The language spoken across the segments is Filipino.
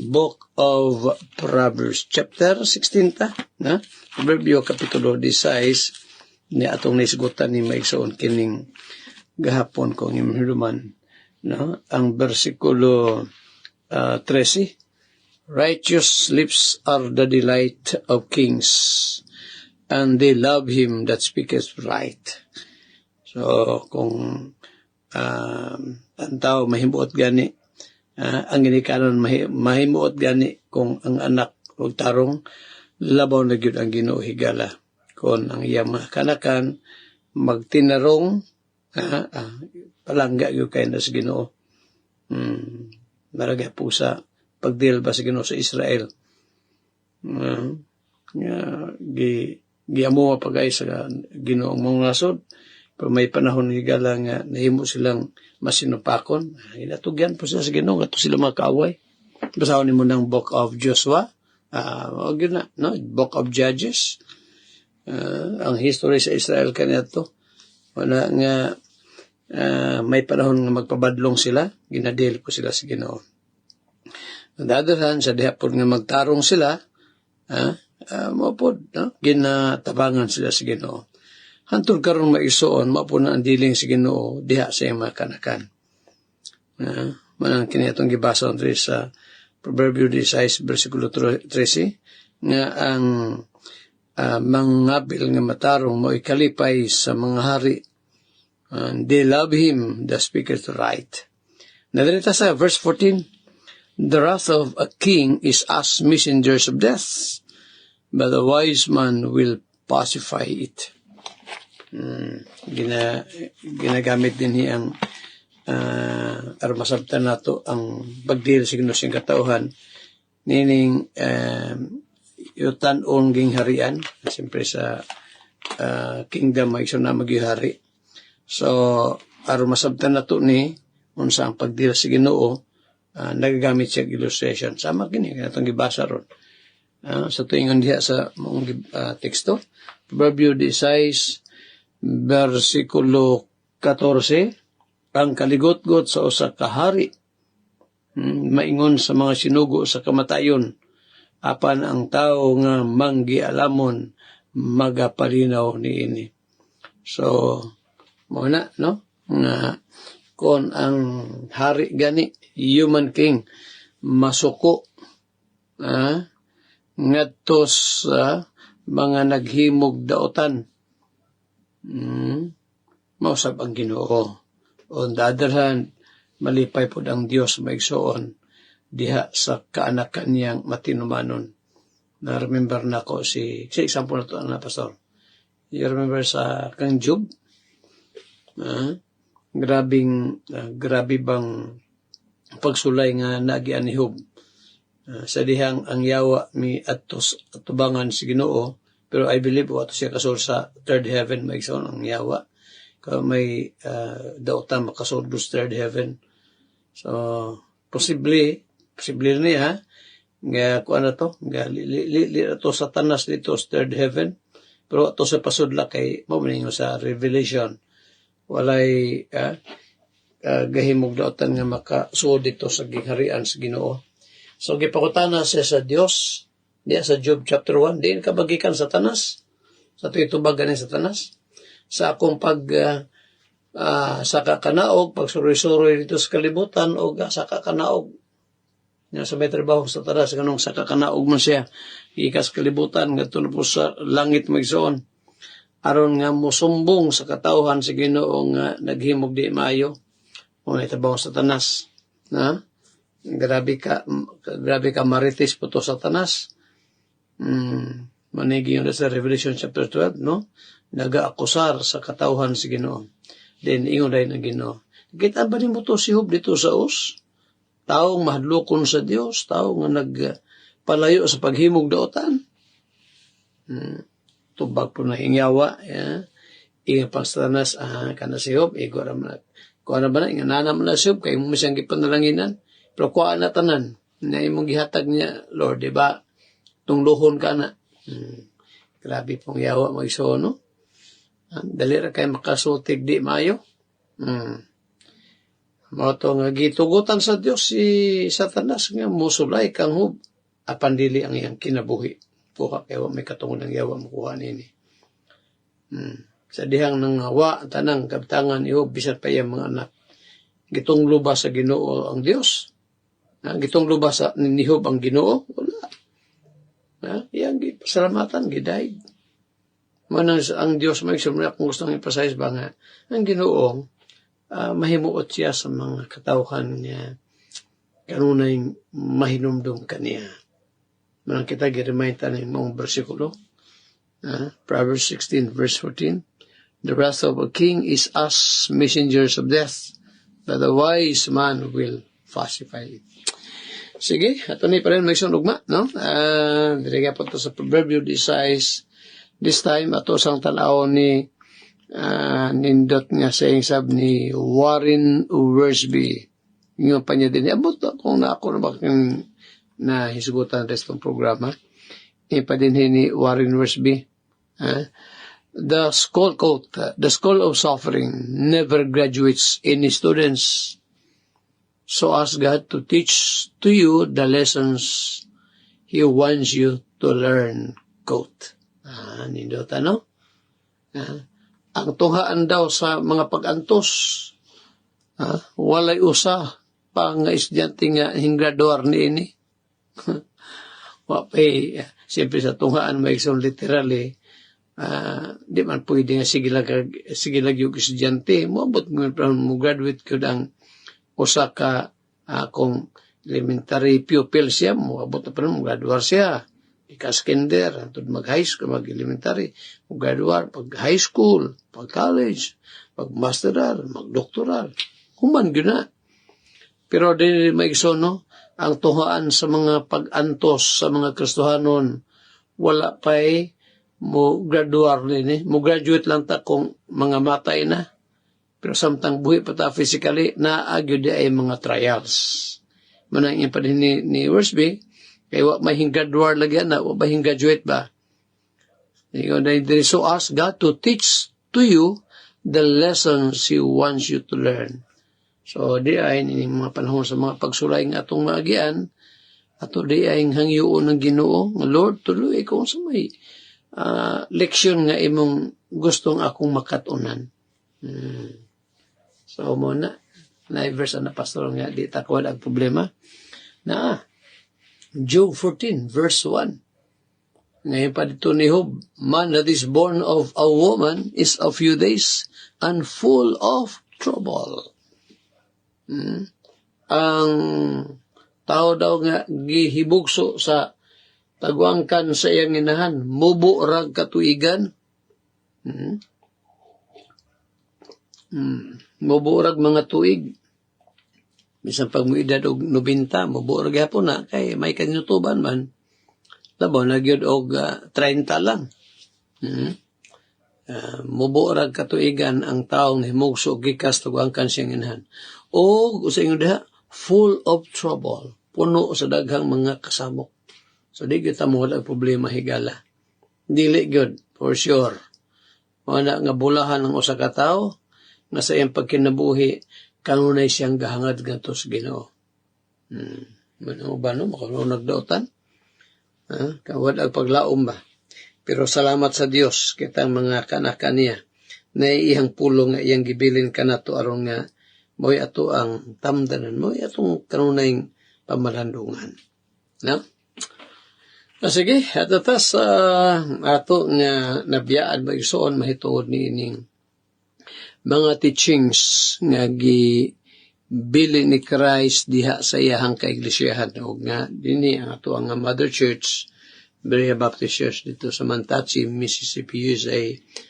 Book of Proverbs, chapter 16 ta, na? Proverbio, kapitulo 16, ni atong naisgutan ni maigsoon kining gahapon kong imhiruman, no? Ang versikulo 13, righteous lips are the delight of kings, and they love him that speaketh right. So, kung ang tao mahimuot gani, ang ginikanon mahimuot gani kung ang anak o tarong labaw na gyud ang Ginoo higala. Kung ang iyang mga kanakan magtinarong, palangga gyud kay na sa Ginoo. Maragay pusa pagdil ba sa Ginoo sa Israel. Giamuha pa guys sa Ginoong mga nasod. Pero may panahon higala nga nahimo silang masinupakon. Inatugyan po sila sa Ginoo ato sila mga kaaway. Basahon nimo ng Book of Joshua, yun na, no? Book of Judges. Ang history sa Israel kaniadto. Wala nga may panahon nga magpabadlong sila, ginadil po sila sa Ginoo. On the other hand, sa dihapon nga magtarong sila, mapod, no? Ginatabangan sila sa Ginoo. Hantod karon maigsoon, mapo na ang diling sa Ginoo diha sa iyang mga kanakan. Manang kini atong gibasa diri sa Proverbio 16 bersikulo 13 nga ang mangabil nga matarong mo ikalipay sa mga hari. They love him that speaketh right. Nadarita sa verse 14, the wrath of a king is as messengers of death, but a wise man will pacify it. Ginagamit din niya ang masabtan nato ang pagdil sa Ginoo sing katauhan nining yutan-on ging harian siyempre sa kingdom ay na magyari. So aron masabtan nato ni unsa ang pagdil sa Ginoo, nagagamit siya illustration sama kini katong gibasa ron sa tuingon diha sa mong teksto Proverbio 16 versikulo 14, ang kaligot-got sa usa ka hari maingon sa mga sinugo sa kamatayon, apan ang tao nga manggialamon magapalinaw niini. So muna, no, nga kon ang hari gani human king masuko ngadto sa mga naghimog daotan, mausap ang Ginoo. On the other hand, malipay po ang Dios maigsoon diha sa kaanakan niyang matinumanon. Na-remember na ko sa example na ito na pastor. You remember sa kang Job? Grabe bang pagsulay nga nagian ni Job. Sa dihang ang yawa mi atubangan si Ginoo, pero I believe wato siya kasol sa third heaven maigsoon ang yawa. May dautan makasod sa third heaven. So posible niya nga kuan na to nga li to Satanas dito sa third heaven, pero ato sa pasudla kay mao man sa Revelation walay gahimog dautan nga makasud dito sa gingharian sa Ginoo. So gipakutana siya sa Dios diya sa Job chapter 1, diin kabagikan Satanas sa tuitubagan ni Satanas sa akong saka kanaog, pagsuroy-suroy dito sa kalibutan o saka kanaog. Sa may trabaho sa taras, kanong saka kanaog man siya, ikas kalibutan, nga po sa langit magsoon. Aron nga musumbong sa katauhan sa Ginoo nga naghimog di maayo, o may trabaho sa tanas. Grabe ka marites po to sa tanas. Manigi yun sa Revelation chapter 12, no? Nag-aakusar sa katauhan sa Ginoo. Then ingon dahil ng Ginoo. Kita ba ni mo to si Job dito sa us? Taong mahadlokon sa Dios, taong nga nagpalayo sa paghimog daotan. Tubag po na ingyawa, inga pang Satanas, kana si Job, igo naman. Kuha na ba na, inganana mo na si Job, kayo mo siyang gipanalanginan. Pero kuha na tanan, na imong gihatag niya, Lord, diba? Tungluhon ka na. Grabe pong yawa mag-iso, no? Dali ra kayo makasultig di maayo. Mao to nga gitugutan sa Dios si Satanas nga musulay kang hub apan dili ang iyang kinabuhi. Kuha kay wa may katungod ang yawa makuha nini. Sa dihang nang hawa tanang kabtangan ni Hub bisan pa iyang mga anak. Gitunglo ba sa Ginoo ang Dios? Gitunglo ba sa ni Hub ang Ginoo? Wala. Iyang pasalamatan gidaig. Manang ang Dios may sumra kung gusto ng ipasayas ba nga ang Ginoo mahimuot siya sa mga katawhan niya kanunay mahinumdum kaniya. Manang kita gi-remind tanin mong bersikulo. Proverbs 16 verse 14. The wrath of a king is us messengers of death, but the wise man will pacify it. Sige, ato ni pa rin may sunugma, no? Diriga po ito sa Proverbio 16. This time, ato sang tanaw ni nindot nga saying sab ni Warren Wiersbe. Yung pa niya din. Abot kung na ako na bakit na hisgutan restong programa. Ipa din ni Warren Wiersbe. The school quote, the school of suffering never graduates any students. So ask God to teach to you the lessons He wants you to learn. Quote. Nindot ano? Ang tunghaan daw sa mga pag-antos, walay usa pa nga estudyante nga hinggraduar niini. Wapay, siyempre sa tunghaan may isang literally, di man pwede nga sige lang yung estudyante. Moabot mo graduate ko ang usa ka kung elementary pupil siya, moabot na pa rin mo graduar siya. Ika-skinder, mag-high school, mag-elementary, mag-graduate, pag-high school, pag-college, pag-masteral, mag-doktoral. Human yun na. Pero din may no, ang tuhaan sa mga pag-antos sa mga Kristohanon, wala pa'y mo graduate din mo graduate lang ta kung mga matay na. Pero samtang buhi pa ta physically, naagyo di ay mga trials. Manang yung pa din ni Wiersbe, kaya wak may hinggraduar lagi na, wak may hinggraduate ba? So ask God to teach to you the lessons He wants you to learn. So di ay mga panahon sa mga pagsulay ng atong maagian, ato di ay hangyoon ng Ginoo, Lord, tuloy ko sa may leksyon nga imong gustong akong makatunan. So muna, na-verse na pastor nga, di takwad ang problema. Job 14, verse 1. Ngayon pa dito ni Job, man that is born of a woman is a few days and full of trouble. Ang tao daw nga gihibugso sa tagwangkan sa iyang inahan, mubo rag katuigan. Mubo rag mga tuig. Bisan pag mo edad og 90, mubo rag hapon na kay may kanyutuban man. Labaw na gyud og 30 lang. Mubo rag katuigan ang taong himugso gikas tagwangkan sa iyang inahan. O sa inyo diha, full of trouble, puno sa daghang mga kasamok. So di kita mo wala problema higala. Dili gyud for sure. Wala nga bulahan ng usa ka tawo nga sa iyang pagkinabuhi kanunay siyang gahangad ngadto sa Ginoo. Mano ba no makanunag dautan? Kawad ang paglaom ba? Pero salamat sa Dios kitang mga kanaka niya na iyang pulong nga iyang gibilin kanato aron nga mo'y ato ang tamdanan, mo'y atong kanunay pamalandungan. No? Sige, at atas ato nga nabiyaan magsuon mahituod ni ining mga teachings nga gibili ni Christ diha sa iyahang kaiglesiyahan o nga dinhi ang ato ang Mother Church, Berea Baptist Church dito sa Mantachi, Mississippi, USA,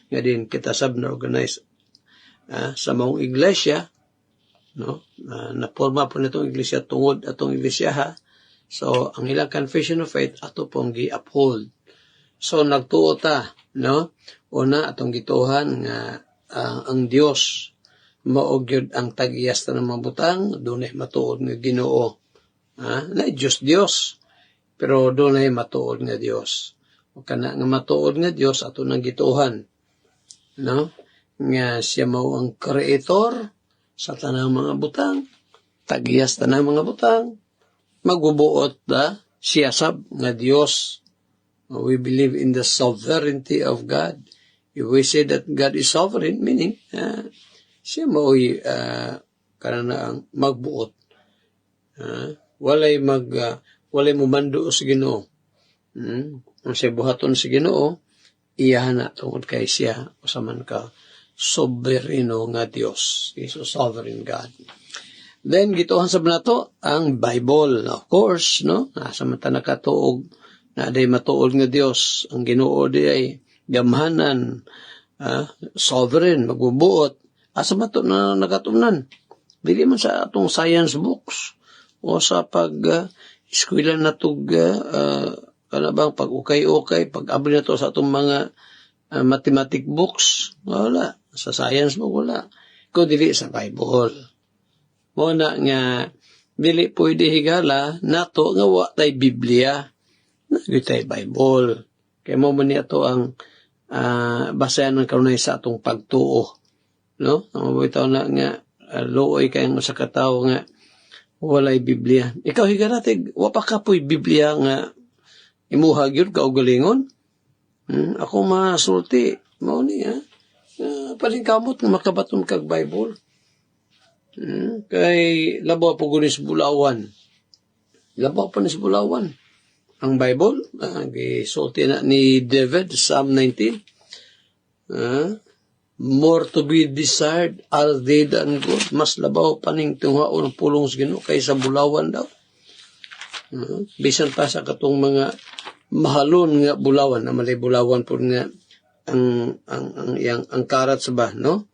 nga din kita sab na organize sa maong iglesia, no? Naporma po nitong iglesia tungod atong iglesia ha. So, ang ilang confession of faith, ato pong gi-uphold. So, nagtuo ta, no? Una, atong gituhan nga ang Dios maogyod ang tag-iyas na ng mabutang, dunay matuod nga Ginoo. Na Diyos. Pero dunay matuod nga Dios. O kana nga matuod nga Dios, ato nang gituhan. No? Nga siya mao ang creator, sa tanang mga butang, tagiyas tanang mga butang, magbubuot siya sab nga Dios. We believe in the sovereignty of God. If we say that God is sovereign, meaning siya mao'y kanang magbuot. Walay mumando sa Ginoo. Ang siya buhaton sa Ginoo, iyahan na tungod kay siya usaman ka soberano nga Dios. He's a sovereign God. Then gituhan sa nato ang Bible, of course, no? Nasa mata nakatuog na day matuod nga Dios. Ang Ginoo di ay gamhanan, sovereign, magbubuot. Asa mato na nakatunan? Dili man sa atong science books o sa eskwela natug kanabang pag-ukay-ukay, pag-abli na to sa atong mga mathematic books. Wala. Sa science book, wala. Kung dili sa Bible. Muna nga, dili pwede higala nato nga wa tay Biblia. Nagitay Bible. Kaya mo man ito ang basayan ng kanunay sa atong pagtuo. No? Ang mabitaw na nga, looy kayong sa katao nga, walay Biblia. Ikaw higalatig, wapa ka po'y Biblia nga imuhag yun kaugalingon. Ako masulti. Mao ni, palingkamot nga makabaton kag Bible. Kay labaw po gunis bulawan. Labaw pa nis bulawan. Ang Bible, gisulti na ni David, Psalm 19. More to be desired are they than good. Mas labaw paning tunghaon ng pulong sa Ginoo kaysa bulawan daw. Bisan pa sa katong mga mahalon nga bulawan, na malay bulawan po nga ang karat sa ba, no?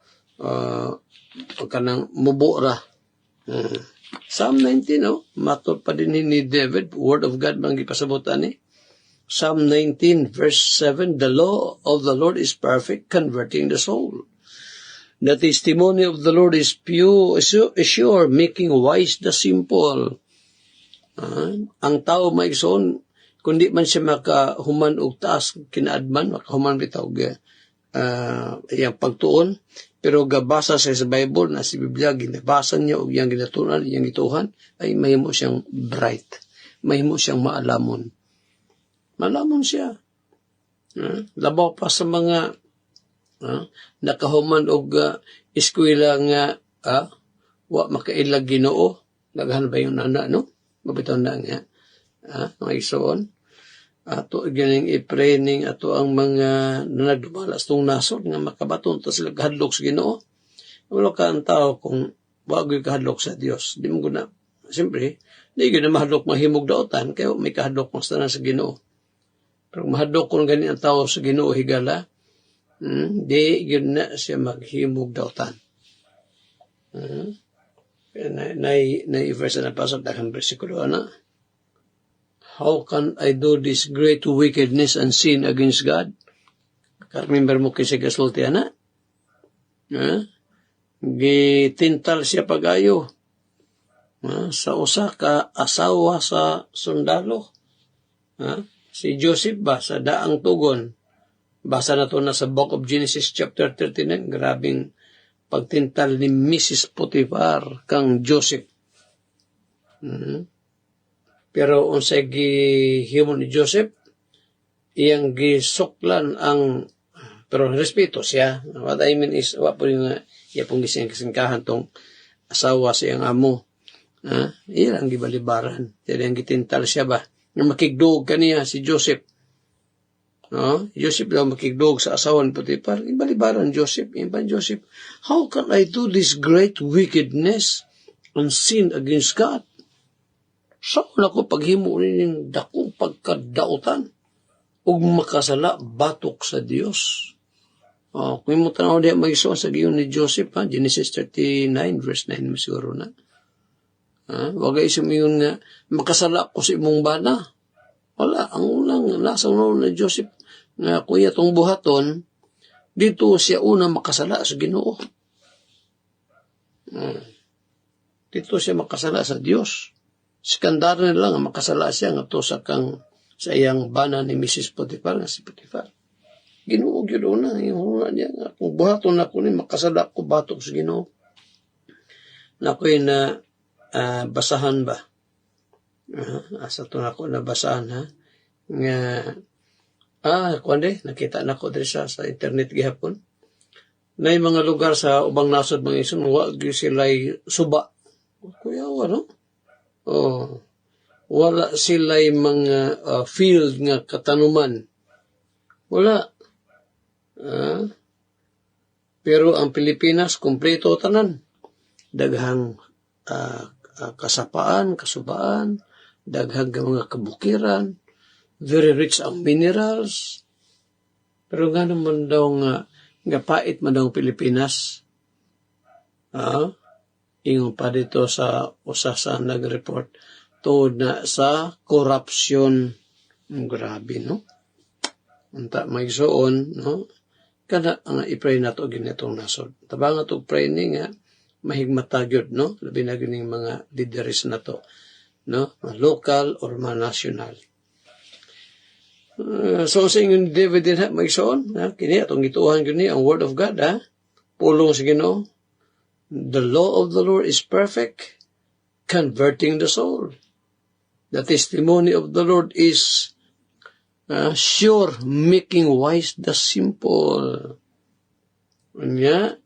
Kanang mubura. Psalm 19, no? Matod pa din ni David, Word of God, bang gipasabutan ni. Psalm 19, verse 7, the law of the Lord is perfect, converting the soul. The testimony of the Lord is pure, sure, making wise the simple. Ang tao maigsoon, kundi man siya makahuman og taas kinaadman, makahuman bitaw iyang pagtuon, pero gabasa sa Bible na si Biblia, ginabasa niya o iyang ginatunan, iyang ituhan, ay mahimo siyang bright, mahimo siyang maalamon. Malamon siya. Labaw pa sa mga nakahuman og eskwela nga wa makailag Ginoo, naghan ba yung nana, no? Mabitaw na nga. Mga isoon. Ato ganing i-training ato ang mga nagdumalas tong nasod nga makabaton ta sila kahadlok sa Ginoo. Wala ka ang tao kung bagoy kahadlok sa Dios. Di mo guna. Siyempre, di gina mahadlok mahimog daotan kaya may kahadlok mas tanan sa Ginoo. Pero mahadlok kung gani ang tao sa Ginoo higala, di yun na siya maghimog daotan. Na-verse na pasok daghang bersikulo na. How can I do this great wickedness and sin against God? Remember mo kasi kasulti na? Gitintal siya pag-ayo. Sa usa ka asawa sa sundalo. Si Joseph ba sa daang tugon. Basa na to na sa Book of Genesis chapter 39. Grabing pagtintal ni Mrs. Potiphar kang Joseph. Pero unsay gihimo ni Joseph, iyang gisuklan ang, pero respeto siya. What I mean is, wa po yung iya pong gisingkahan tong asawa sa iyang amo. Iyang gibalibaran. Dili ang gitintal siya ba? Nga makigdog kaniya si Joseph. Joseph daw makigdog sa asawa ni Potiphar. Ibalibaran Joseph. Iban Joseph, how can I do this great wickedness and sin against God? Saan ako paghimo rin dakong pagkadautan ug makasala batok sa Dios? Kung mo tanaw diya mag-iso sa giyon ni Joseph, Genesis 39, verse 9, siguro na. Wagay isip mo yun nga, makasala ko sa imong bana. Wala, ang unang nasa unang na Joseph, nga kuya tong buhaton, dito siya una makasala sa Ginoo. Dito siya makasala sa Dios. Skandar na lang, makasala siya nga to sa iyang bana ni Mrs. Potiphar, nga si Potiphar. Ginuog yun una, yung una niya nga, kung buhaton ako ni makasala ko batok sa Ginoo. nakoy na basahan ba? Asa to nako na basahan ha? Nga, kuande, nakita nako diri sa internet gihapon. Nay mga lugar sa ubang nasod mga ison, wag sila'y suba. Kuya, no? Oh, wala sila'y mga field nga katanuman. Wala. Pero ang Pilipinas, kompleto tanan. Daghang kasapaan, kasubaan, daghang mga kabukiran, very rich ang minerals. Pero nga naman daw nga pait man daw ang Pilipinas. Ingon pa dito sa usa sa nag-report tungod na sa corruption. Grabe, no? Unta magsuon, no? Kada ang i-pray nato ginitong nasod. Tabang ato pray ni nga mahigmata gyud, no? Labi na gining mga leaders nato, no? Local or mga national. So sa ingon David din magsuon, kini atong gituohan gyud ni ang word of God, pulong sa Ginoo. The law of the Lord is perfect, converting the soul. The testimony of the Lord is sure, making wise the simple. Unya,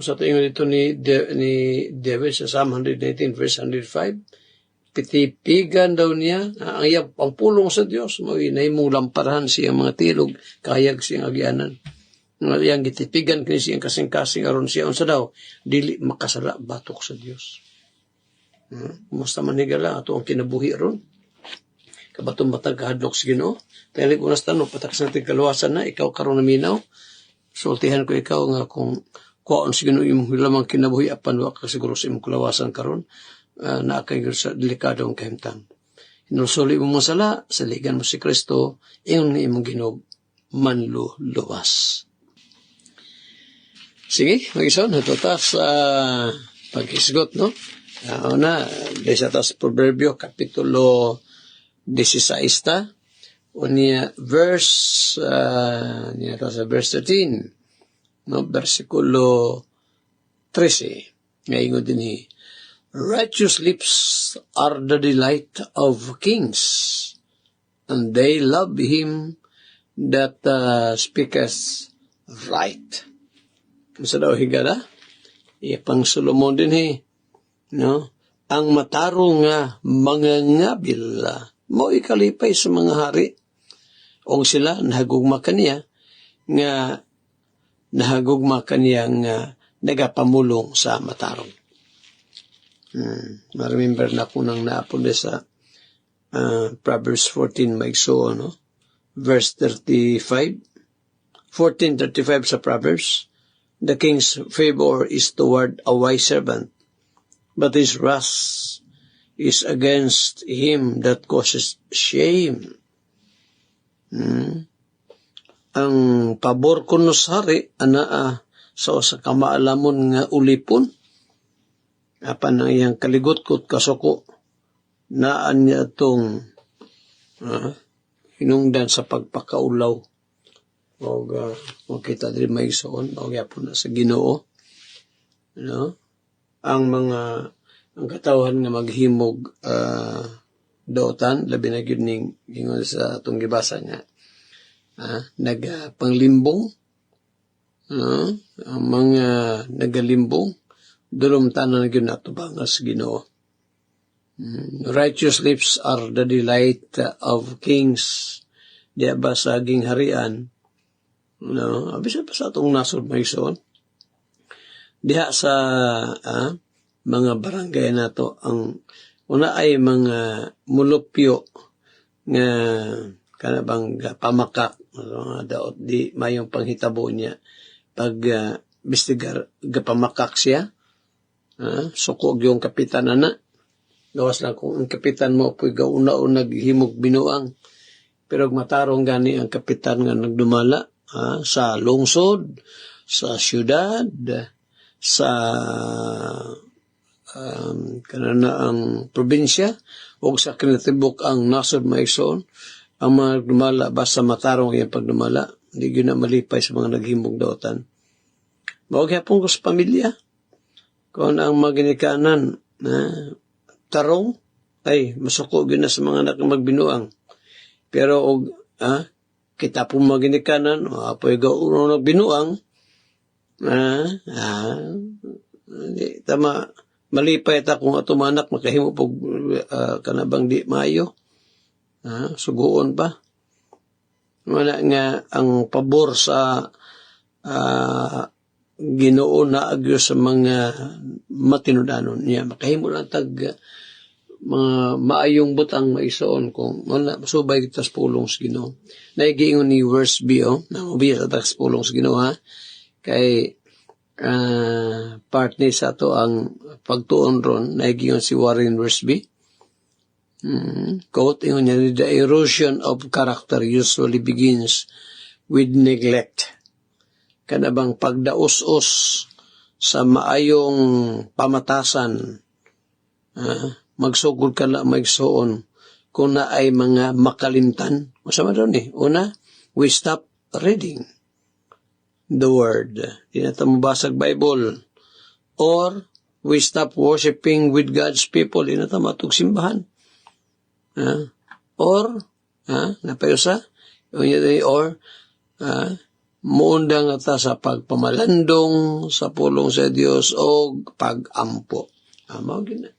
sa tingin dito ni David sa Psalm 119 verse 105, pitipigan daw niya, ang pulong sa Diyos, nahimong lamparahan siyang mga tilog, kayag siyang agyanan. Yang gitipigan kini siyang kasing-kasing aron siya unsa daw dili makasala batok sa Dios. Kumusta man higala ato ang kinabuhi ron. Kabaton matag kahadlok sa Ginoo. Tayali ko nas tanong patak sa ating kaluwasan na ikaw karon naminaw. Sultihan ko ikaw nga kung kuon sa Ginoo imong lamang kinabuhi apan wa ka siguro sa imong kaluwasan karon naa kay sa delikadong kahimtang. Hinusuli mo masala, saligan mo si Kristo, ingon nga imong Ginoo manluluwas. Sige, mag-isaw, natuta sa pag-isgot, no? Una, desa ta sa Proverbio, Kapitulo 16, unya verse, sa verse 13, no? Versikulo 13, ngayon din righteous lips are the delight of kings, and they love him that speaketh right. Sa daw higala, ipang Solomon din no? Ang matarong nga mga ngabil mo ikalipay sa mga hari. O sila nahagugma kaniya nga nagapamulong sa matarong. Ma-remember na ko nang naapon sa Proverbs 14 maigso, no? Verse 35, 14:35 sa Proverbs. The king's favor is toward a wise servant, but his wrath is against him that causes shame. Ang pabor kuno sa hari, sa kamaalamon nga ulipon, apan ang iyang kaligot-kot kasuko, naan niya itong hinungdan sa pagpakaulaw. O kita din may soon, o yapon na sa Ginoo. No? Ang katawan nga maghimog dotan, labi na yun gingon sa itong gibasa nga, nagpanglimbong, ang mga nagalimbong, dulumtanan na yun natubangas Ginoo. Righteous lips are the delight of kings. Diya ba sa aging harian, no, abisa pa sa itong nasod maison. Diha sa mga barangay nato ang una ay mga mulupyo nga kanabang pamakak, daot di mayong panghitabo niya pag bistigar gapamakak siya, sukog yung kapitan na gawas lang kung ang kapitan mo po'y gauna-una naghimog binuang, pero matarong gani ang kapitan nga nagdumala sa lungsod, sa syudad, sa ang probinsya, o sa kinatibok ang nasod maigsoon, ang mga dumala, basta matarong yung pagdumala, hindi yun na malipay sa mga naghimog daotan. Mawag hapon ko sa pamilya, Kung ang maginikanan, tarong, ay, masuko yun na sa mga anak ng magbinuang. Pero, kita po maginikanan, apoy gauro nagbinuang, hindi, tama, malipay ta kung ato manak, makahimo po, kanabang di mayo, suguon pa. Wala nga, ang pabor sa, Ginoo na agyo sa mga matinudanon niya. Makahimo lang tag mga maayong butang maisoon kung wala subay kita sa pulong sa Ginoo. Naigiingon ni verse B, nangubiya sa tax pulong sa Ginoo, kay part ni sa to ang pagtuon ron, naigiingon si Warren verse B. Quote, ingon niya, the erosion of character usually begins with neglect. Kanabang pagdaos-os sa maayong pamatasan, magsugod ka lang magsuon kung na ay mga makalimtan. Masama doon Una, we stop reading the word. Di na tayo mabasag Bible. Or, we stop worshiping with God's people. Di na tayo matugsimbahan. Or, napayusa? Or, muundang ata sa pagpamalandong sa pulong sa Dios o pag-ampo. Mao gina.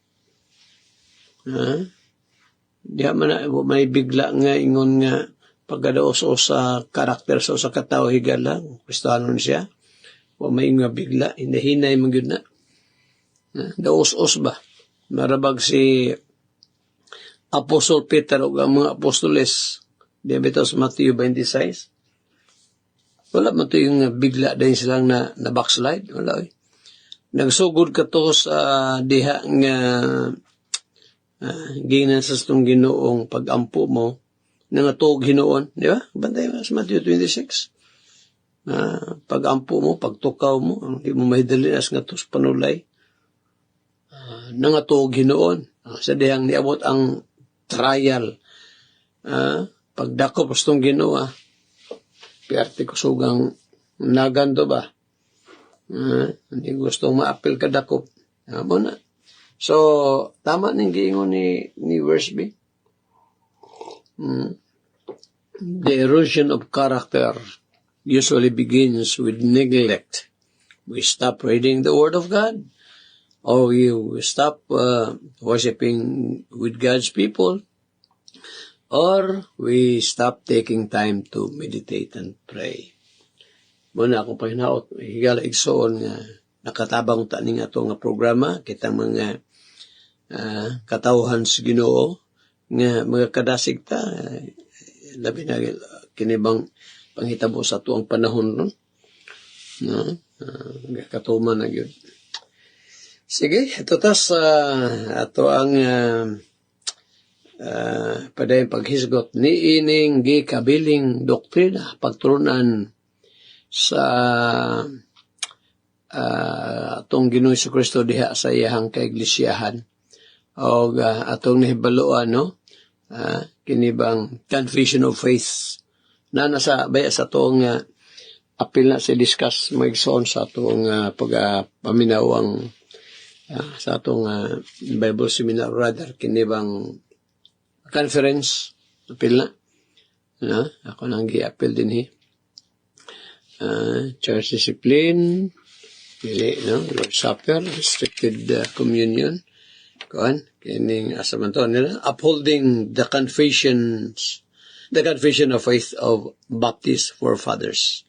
Di man na may bigla nga ingon nga pagkadaos o sa karakter sa katao higala, Kristiyano siya. Wa may nga bigla, hinahinay man gyud na. Daos-os ba? Marabag si Apostol Peter o ang mga apostoles, di ba sa Matthew 26? Wala man ito yung bigla dahil silang na backslide. Wala nagsugod ka to sa diha nga ginan sa itong Ginoong pag-ampo mo nangatog Ginoon. Di ba? Bantay mo sa Matthew 26. Pag-ampo mo, pagtukaw mo, hindi mo mahidali as nga to sa panulay. Nangatog Ginoon. Sa dihang niabot ang trial. Pagdako pa itong Ginoo, piarte ko sugang nagando ba? Hindi gustong ma-appeal ka dakop. Amo na. So, tama ning giingon ni verse B. The erosion of character usually begins with neglect. We stop reading the Word of God. Or you stop worshiping with God's people. Or we stop taking time to meditate and pray. Muna akong pahinaot, higala igsoon nga nakatabang ta ning ato nga programa, kitang mga katawhan sa Ginoo nga mga kadasig ta, labi na kinibang panghitabo sa tuang panahon ron. Katuman na yun. Sige, ito tas ato ang paday paghisgot ni ining gikabiling doktrina pagturunan sa atong Ginoong Jesucristo diha sa iyang kaiglesiyahan o atong nahibaloan kinibang confession of faith na nasa baya sa atong apil na si discuss magsoon sa atong pagpaminawang sa atong Bible seminar rather kinibang conference, apil na. Ako nang gi-apil din church discipline, pili, Lord's Supper, restricted communion, kining asaman to nila, upholding the confession of faith of Baptist forefathers.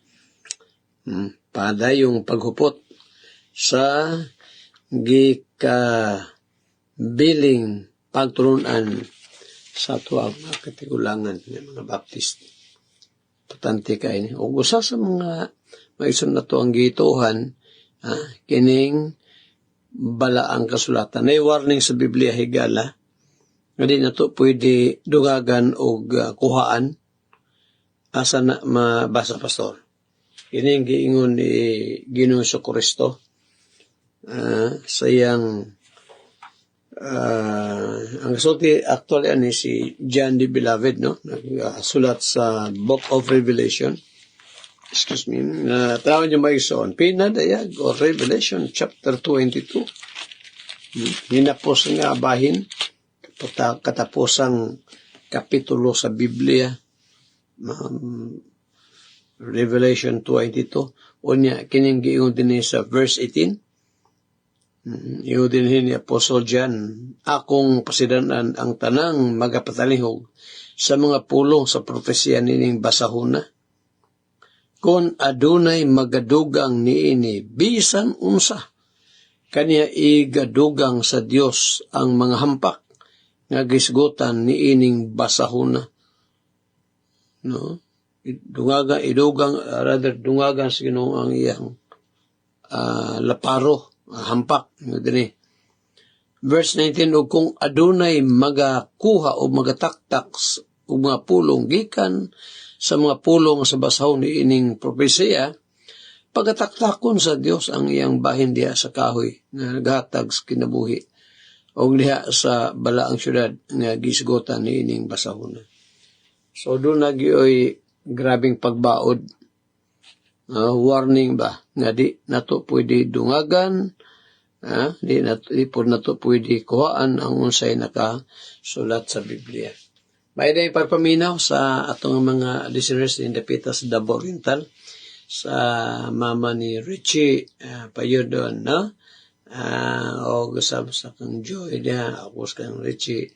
Pada yung paghupot sa gikabiling pagturunan sa tuwang mga katigulangan ng mga Baptist. Patante kayo. O gusa sa mga maisun na to ang gituhan, kining balaang kasulatan. May warning sa Biblia higala, hindi na to pwede dugagan o kuhaan asa na mabasa pastor. Kining giingon ni Ginoong Jesucristo sa iyang ang sulti actually si John the Beloved, nagsulat sa Book of Revelation. excuse me, tawag niyo maigsoon, pinadayag o Revelation chapter 22. Hinapos nga bahin, katapusang kapitulo sa Biblia, Revelation 22. Unya, kining giingon din sa verse 18. Iyon din ni Apostle John, akong pasidanan ang tanang magapatalihog sa mga pulong sa propesya nining basahuna. Kung adunay magadugang niini, bisan unsa, kaniya igadugang sa Dios ang mga hampak nga gisgutan niining basahuna. No? Dungagan sa Ginoo ang iyang laparo, hampak. Verse 19, o kung adunay magakuha o magataktak o mga pulong gikan sa mga pulong sa basahon ni ining propesya, pagataktakon sa Dios ang iyang bahin diha sa kahoy nga naghatag sa kinabuhi o diha sa balaang syudad nga gisgutan ni ining basahon. So doon nagioy grabing pagbaod, warning ba nga di nato pwede dungagan, di po nato pwede kuhaan ang unsay nakasulat sa Biblia. May day pagpaminaw sa atong mga listeners in the Pitas Davao Oriental, sa mama ni Richie Payodon, no? O gusab sa kang Joy dia, ako sa kang Richie,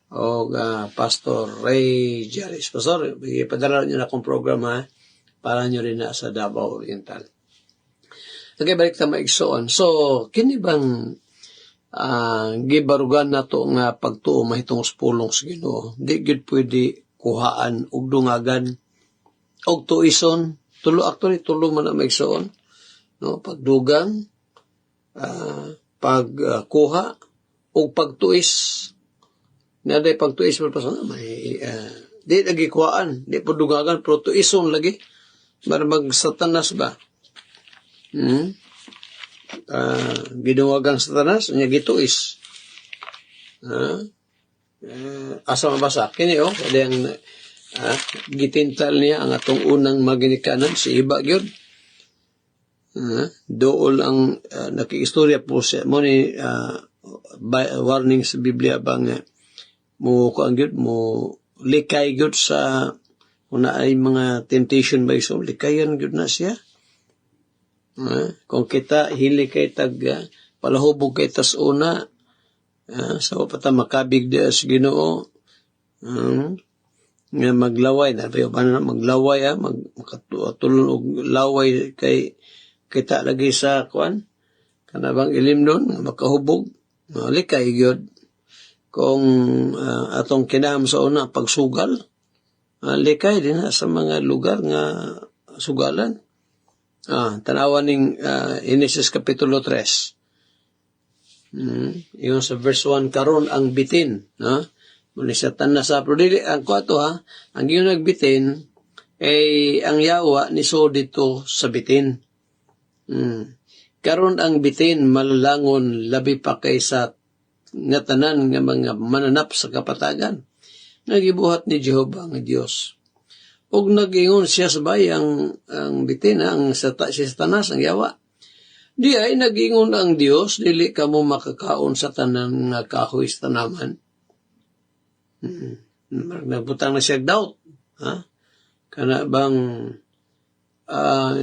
o Pastor Ray Jaris. Pastor, ipadala nyo na akong programa para nyo rin na sa Davao Oriental. Okay, balik ta maigsoon. So, kini bang gibarugan na to nga pagtuo mahitong pulong sa Ginoo? Di gid pwede kuhaan og dungagan og tuison. Tulo man na maigsoon. No? Pagdugang, pagkuha, og pagtuis. Naday pagtuis mo pa sa may di lagi kuhaan, di po dugagan, pero tuison lagi. Marabag satanas ba? Giduwagang satanas, niya gituis. Asa mabasa? Kini kada ang gitintal niya ang atong unang maginikanan, si Iba gyud. Dool ang nakiistorya po siya mo ni warning sa Biblia bang mo kuan gyud mo likay gyud sa una ay mga temptation ba iso likayan gyud na siya. Kung kita hili kay tag palahubog kay tas una sa pata makabig di sa Ginoo nga maglaway na maglaway makatulon og laway kay kita lagi sa kuan kanabang ilim doon makahubog likay gyud. Kung atong kinaham sa una pagsugal likay din sa mga lugar nga sugalan. Tanawan ning Genesis Kapitulo 3. Yung sa verse 1, karon ang bitin. Muna siya tanas sa prodili. Ang kwato ang yung nagbitin ay ang yawa ni so dito sa bitin. Karon ang bitin malalangon labi pa kaysa nga tanan nga mga mananap sa kapatagan. Nagibuhat ni Jehova nga Dios. Og nag-ingon siya sa bayang ang bitin ang siya tanas ang yawa. Di ay nag-ingon ang Dios dili kamo makakaon sa tanan nga kahoy sa tanaman. Nagbutang na siya doubt. Kana bang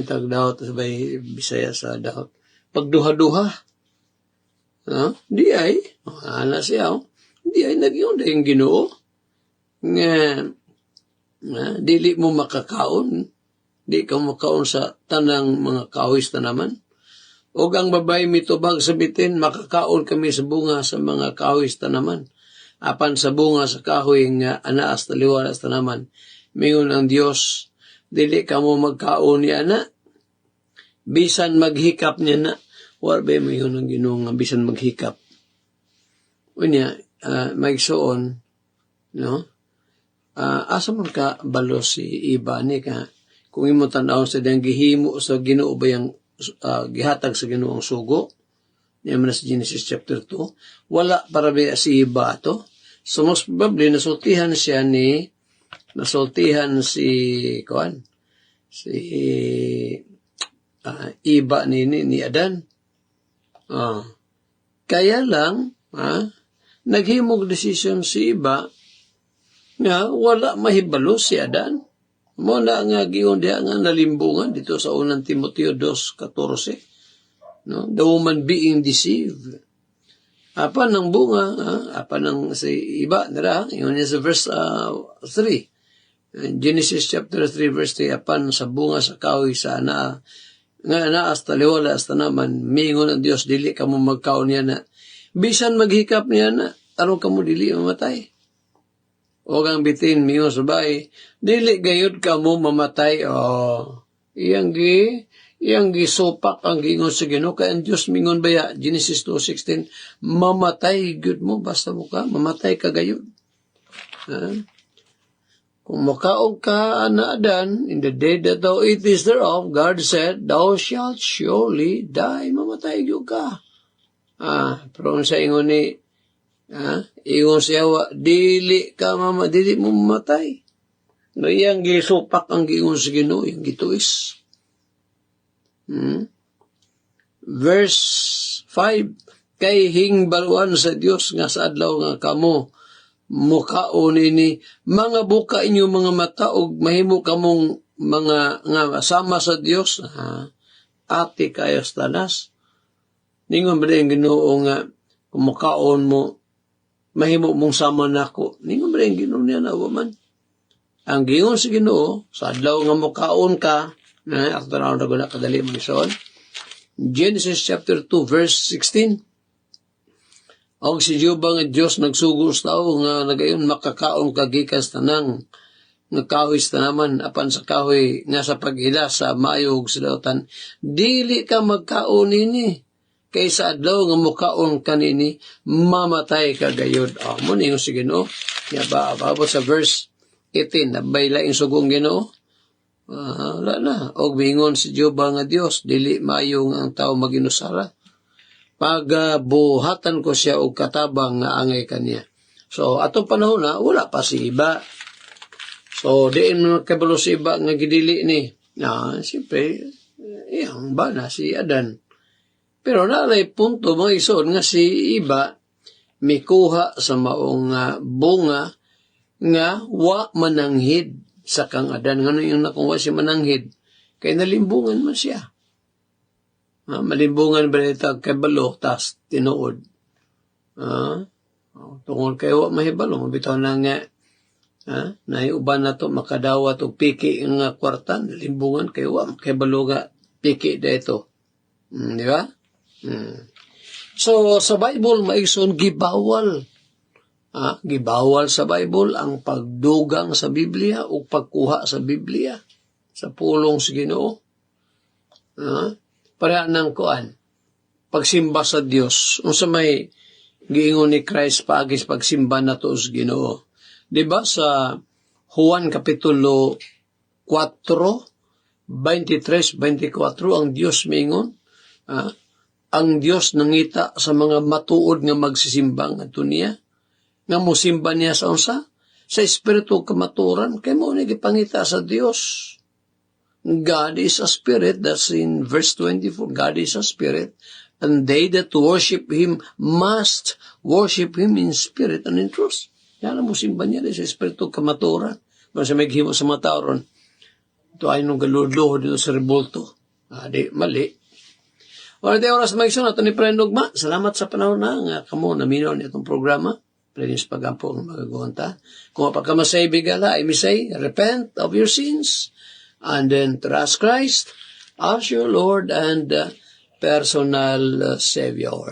itag doubt sabay Bisaya sa doubt. Pagduha-duha. Di ay ana siya. Di ay nag-ingon dahil Ginoo nga dili mo makakaon, di ka makaon sa tanang mga kahoy sa tanaman. O ang babae mitubag sa bitin, makakaon kami sa bunga sa mga kahoy sa tanaman. Apan sa bunga sa kahoy nga anaas taliwala sa tanaman, mingon ang Dios, dili ka mo magkaon ni ana. Bisan maghikap niya na, warbe mingon ang Ginoo nga bisan maghikap. Unya, maigsoon, no? Asa man ka balo si Iba ni ka kung imo tan-awon sa diyang gihimo sa Ginoo ba yang gihatag sa Ginoo ang sugo niya man sa Genesis chapter 2 wala para ba si Iba to. So most probably nasultihan si iba ni Adan. Kaya lang, naghimog desisyon si iba nga wala mahibalo si Adan. Mo na nga giyon diha nga nalimbungan dito sa unang Timoteo 2:14. No? The woman being deceived. Apan ng bunga, apan ng si iba nila, yun sa verse 3. Genesis chapter 3 verse 3, apan sa bunga sa kahoy sa nga naas taliwala hasta naman, mingon ang Dios, dili ka mo magkaon niya na. Bisan maghikap niya na, aron ka mo dili mamatay. O kang bitin, mingon sa bahay, dili gayud ka mo mamatay. Iyang gisopak ang gingon sa Ginoo, kaya ang Dios mingon baya, Genesis 2:16, mamatay gyud mo, basta mo ka, mamatay ka gayud. Kung makaog ka na Adan, in the day that thou eatest thereof, God said, thou shalt surely die. Mamatay gyud ka. Pero sa ingon ni, ingon siya, dili mo mamatay. No, iyang gisupak ang gingon sa Ginoo, yung gituis. Verse 5, kay hingbaluan sa Dios nga sa adlaw nga kamo mukaon ini, mga buka inyo mga mata og mahimo kamong mga nga sama sa Dios. Ati kayos tanas. Ningon ba yung Ginoo nga kumukaon mo mahimo mong sama nako. Ningon ba yung Ginoo niya na man? Ang gingon sa Ginoo sa adlaw nga mukaon ka, after na guna kadali mo ison. Genesis chapter 2 verse 16. Og si Jehova nga Dios nagsugo sa tao nga nagayon makakaon kagikas tanang nga kahoy sa tanaman, apan sa kahoy nga sa pag-ila sa maayo ug sa dautan, dili ka magkaon nini, kay sa adlaw nga mukaon kanini mamatay ka gayud. Mo ningon si Ginoo. Ya ba abot sa verse 18, nabay laing sugong Ginoo. Wala na. Og mingon si Jehova nga Dios, dili maayo nga ang tao maginusara. Pagbuhatan ko siya og katabang nga angay kaniya. So, atong panahon na, wala pa si iba. So, diin mo kabalo si iba nga gidili ni. Siyempre, iyang ba na si Adan. Pero nalay punto, mga ison, nga si iba, mikuha sa maong bunga nga wa mananghid sa kang Adan. Ngano yung nakuha si mananghid? Kaya nalimbungan man siya. Malimbungan ba ito kabalo, tas tinuod. Tungod kayo mahibalo, mabitaw na nga, naiuban na to makadawat o piki nga kwartan, limbungan kayo, makibalo nga piki da ito. Di ba? So, sa Bible, maigsoon, gibawal. Gibawal sa Bible ang pagdugang sa Biblia o pagkuha sa Biblia sa pulong sa Ginoo. Para ng kuan, pagsimba sa Dios. Unsa may giingon ni Christ paagis pagsimba nato sa Ginoo. Diba sa Juan kapitulo 4, 23-24 ang Dios mingon, ang Dios nangita sa mga matuod nga magsisimbang ato niya, nga musimba niya sa unsa? Sa espiritu kamaturan, kay mo ni gipangita sa Dios. God is a spirit, that's in verse 24, God is a spirit, and they that worship Him must worship Him in spirit and in truth. Yan ang musimba niya sa espiritu kamaturan. Basta may himo sa mga tao ron, ito ay nung galuluho dito sa rebulto. Di, mali. Oras tayo oras mag-iso na ito ni Prendogma. Salamat sa panahon na nga kamo naminaw ni itong programa. Pwede sa pag-ampo ng magagunta. Kung apagkamasay bigala, I may say, repent of your sins, and then trust Christ as your Lord and personal Savior.